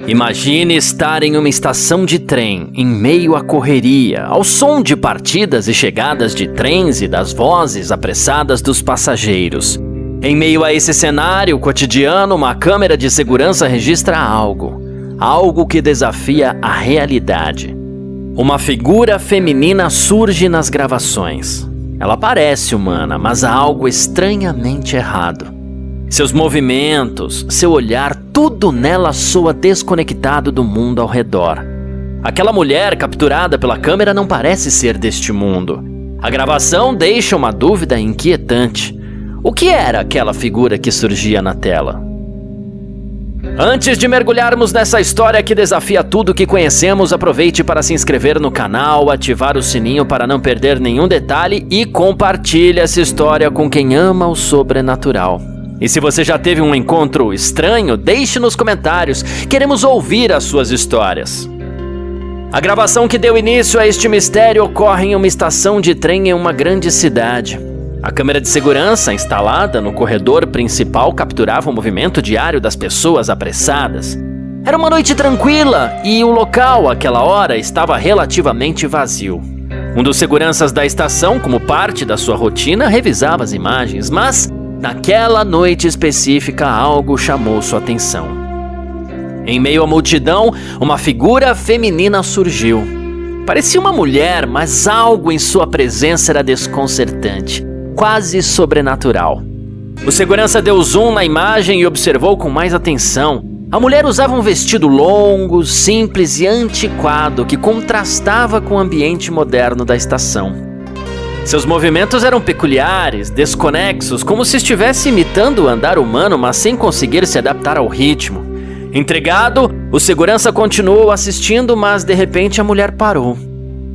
Imagine estar em uma estação de trem, em meio à correria, ao som de partidas e chegadas de trens e das vozes apressadas dos passageiros. Em meio a esse cenário cotidiano, uma câmera de segurança registra algo que desafia a realidade. Uma figura feminina surge nas gravações. Ela parece humana, mas há algo estranhamente errado. Seus movimentos, seu olhar, tudo nela soa desconectado do mundo ao redor. Aquela mulher capturada pela câmera não parece ser deste mundo. A gravação deixa uma dúvida inquietante. O que era aquela figura que surgia na tela? Antes de mergulharmos nessa história que desafia tudo que conhecemos, aproveite para se inscrever no canal, ativar o sininho para não perder nenhum detalhe e compartilhe essa história com quem ama o sobrenatural. E se você já teve um encontro estranho, deixe nos comentários, queremos ouvir as suas histórias. A gravação que deu início a este mistério ocorre em uma estação de trem em uma grande cidade. A câmera de segurança instalada no corredor principal capturava o movimento diário das pessoas apressadas. Era uma noite tranquila e o local, àquela hora, estava relativamente vazio. Um dos seguranças da estação, como parte da sua rotina, revisava as imagens, mas naquela noite específica, algo chamou sua atenção. Em meio à multidão, uma figura feminina surgiu. Parecia uma mulher, mas algo em sua presença era desconcertante, quase sobrenatural. O segurança deu zoom na imagem e observou com mais atenção. A mulher usava um vestido longo, simples e antiquado que contrastava com o ambiente moderno da estação. Seus movimentos eram peculiares, desconexos, como se estivesse imitando o andar humano, mas sem conseguir se adaptar ao ritmo. Intrigado, o segurança continuou assistindo, mas de repente a mulher parou.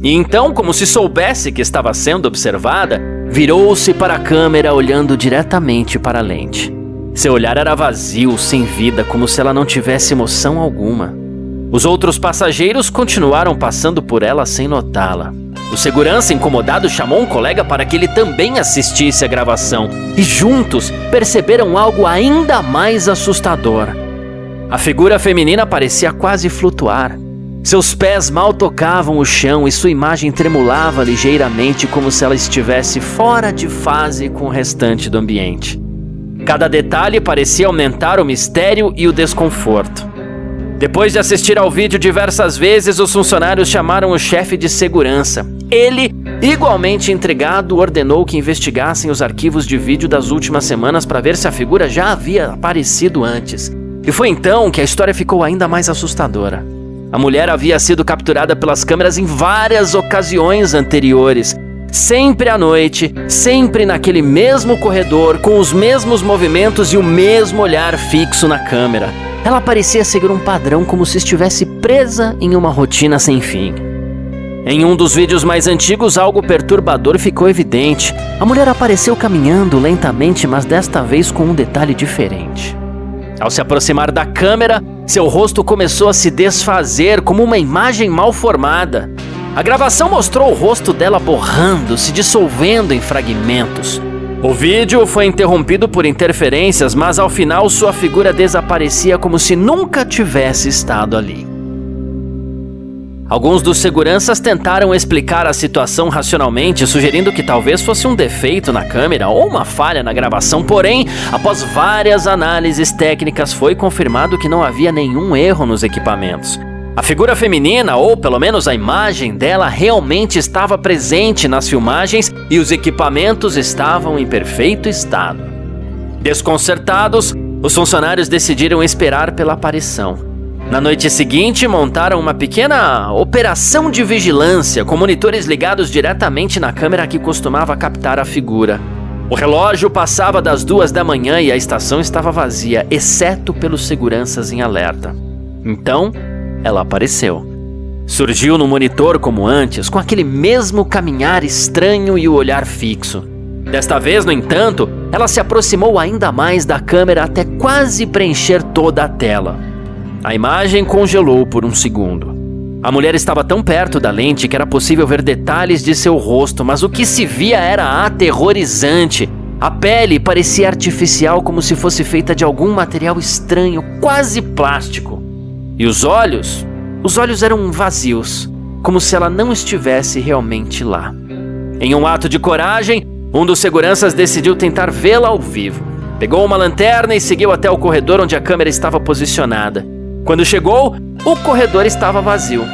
E então, como se soubesse que estava sendo observada, virou-se para a câmera olhando diretamente para a lente. Seu olhar era vazio, sem vida, como se ela não tivesse emoção alguma. Os outros passageiros continuaram passando por ela sem notá-la. O segurança, incomodado, chamou um colega para que ele também assistisse a gravação e juntos perceberam algo ainda mais assustador. A figura feminina parecia quase flutuar. Seus pés mal tocavam o chão e sua imagem tremulava ligeiramente como se ela estivesse fora de fase com o restante do ambiente. Cada detalhe parecia aumentar o mistério e o desconforto. Depois de assistir ao vídeo diversas vezes, os funcionários chamaram o chefe de segurança. Ele, igualmente intrigado, ordenou que investigassem os arquivos de vídeo das últimas semanas para ver se a figura já havia aparecido antes. E foi então que a história ficou ainda mais assustadora. A mulher havia sido capturada pelas câmeras em várias ocasiões anteriores. Sempre à noite, sempre naquele mesmo corredor, com os mesmos movimentos e o mesmo olhar fixo na câmera. Ela parecia seguir um padrão como se estivesse presa em uma rotina sem fim. Em um dos vídeos mais antigos, algo perturbador ficou evidente. A mulher apareceu caminhando lentamente, mas desta vez com um detalhe diferente. Ao se aproximar da câmera, seu rosto começou a se desfazer como uma imagem mal formada. A gravação mostrou o rosto dela borrando, se dissolvendo em fragmentos. O vídeo foi interrompido por interferências, mas ao final sua figura desaparecia como se nunca tivesse estado ali. Alguns dos seguranças tentaram explicar a situação racionalmente, sugerindo que talvez fosse um defeito na câmera ou uma falha na gravação, porém, após várias análises técnicas, foi confirmado que não havia nenhum erro nos equipamentos. A figura feminina, ou pelo menos a imagem dela, realmente estava presente nas filmagens e os equipamentos estavam em perfeito estado. Desconcertados, os funcionários decidiram esperar pela aparição. Na noite seguinte, montaram uma pequena operação de vigilância com monitores ligados diretamente na câmera que costumava captar a figura. O relógio passava das 2 da manhã e a estação estava vazia, exceto pelos seguranças em alerta. Então, ela apareceu. Surgiu no monitor como antes, com aquele mesmo caminhar estranho e o olhar fixo. Desta vez, no entanto, ela se aproximou ainda mais da câmera até quase preencher toda a tela. A imagem congelou por um segundo. A mulher estava tão perto da lente que era possível ver detalhes de seu rosto, mas o que se via era aterrorizante. A pele parecia artificial, como se fosse feita de algum material estranho, quase plástico. E os olhos eram vazios, como se ela não estivesse realmente lá. Em um ato de coragem, um dos seguranças decidiu tentar vê-la ao vivo. Pegou uma lanterna e seguiu até o corredor onde a câmera estava posicionada. Quando chegou, o corredor estava vazio.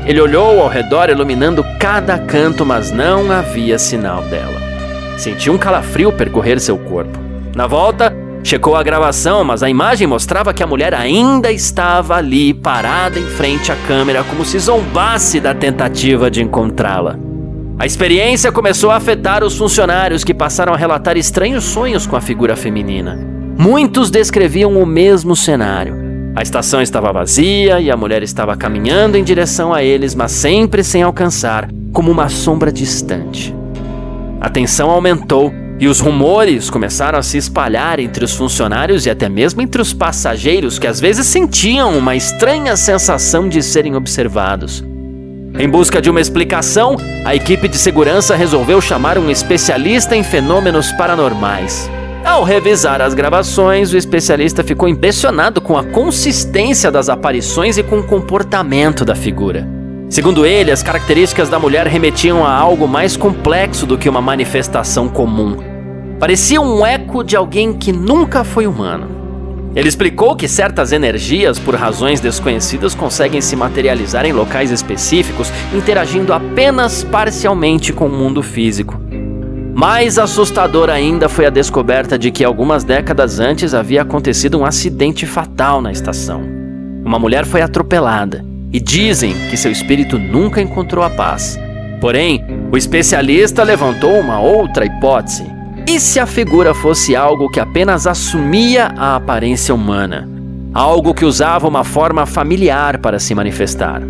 Ele olhou ao redor, iluminando cada canto, mas não havia sinal dela. Sentiu um calafrio percorrer seu corpo. Na volta, checou a gravação, mas a imagem mostrava que a mulher ainda estava ali, parada em frente à câmera, como se zombasse da tentativa de encontrá-la. A experiência começou a afetar os funcionários, que passaram a relatar estranhos sonhos com a figura feminina. Muitos descreviam o mesmo cenário. A estação estava vazia e a mulher estava caminhando em direção a eles, mas sempre sem alcançar, como uma sombra distante. A tensão aumentou e os rumores começaram a se espalhar entre os funcionários e até mesmo entre os passageiros, que às vezes sentiam uma estranha sensação de serem observados. Em busca de uma explicação, a equipe de segurança resolveu chamar um especialista em fenômenos paranormais. Ao revisar as gravações, o especialista ficou impressionado com a consistência das aparições e com o comportamento da figura. Segundo ele, as características da mulher remetiam a algo mais complexo do que uma manifestação comum. Parecia um eco de alguém que nunca foi humano. Ele explicou que certas energias, por razões desconhecidas, conseguem se materializar em locais específicos, interagindo apenas parcialmente com o mundo físico. Mais assustador ainda foi a descoberta de que algumas décadas antes havia acontecido um acidente fatal na estação. Uma mulher foi atropelada e dizem que seu espírito nunca encontrou a paz. Porém, o especialista levantou uma outra hipótese. E se a figura fosse algo que apenas assumia a aparência humana? Algo que usava uma forma familiar para se manifestar?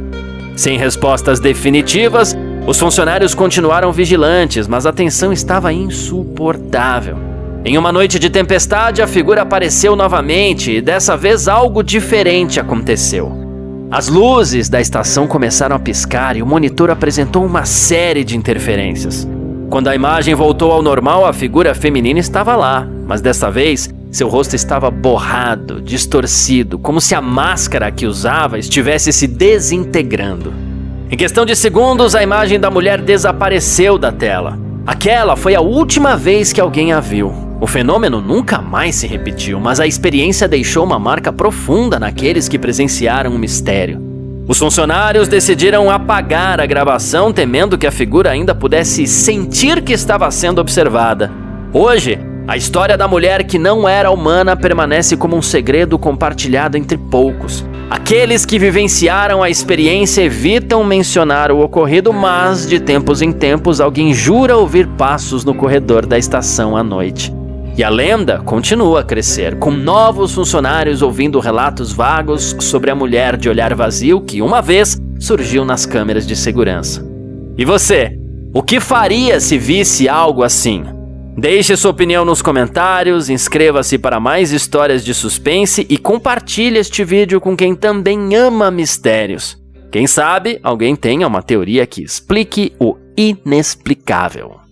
Sem respostas definitivas, os funcionários continuaram vigilantes, mas a tensão estava insuportável. Em uma noite de tempestade, a figura apareceu novamente e dessa vez algo diferente aconteceu. As luzes da estação começaram a piscar e o monitor apresentou uma série de interferências. Quando a imagem voltou ao normal, a figura feminina estava lá, mas dessa vez seu rosto estava borrado, distorcido, como se a máscara que usava estivesse se desintegrando. Em questão de segundos, a imagem da mulher desapareceu da tela. Aquela foi a última vez que alguém a viu. O fenômeno nunca mais se repetiu, mas a experiência deixou uma marca profunda naqueles que presenciaram o mistério. Os funcionários decidiram apagar a gravação, temendo que a figura ainda pudesse sentir que estava sendo observada. Hoje, a história da mulher que não era humana permanece como um segredo compartilhado entre poucos. Aqueles que vivenciaram a experiência evitam mencionar o ocorrido, mas de tempos em tempos alguém jura ouvir passos no corredor da estação à noite. E a lenda continua a crescer, com novos funcionários ouvindo relatos vagos sobre a mulher de olhar vazio que uma vez surgiu nas câmeras de segurança. E você, o que faria se visse algo assim? Deixe sua opinião nos comentários, inscreva-se para mais histórias de suspense e compartilhe este vídeo com quem também ama mistérios. Quem sabe alguém tenha uma teoria que explique o inexplicável.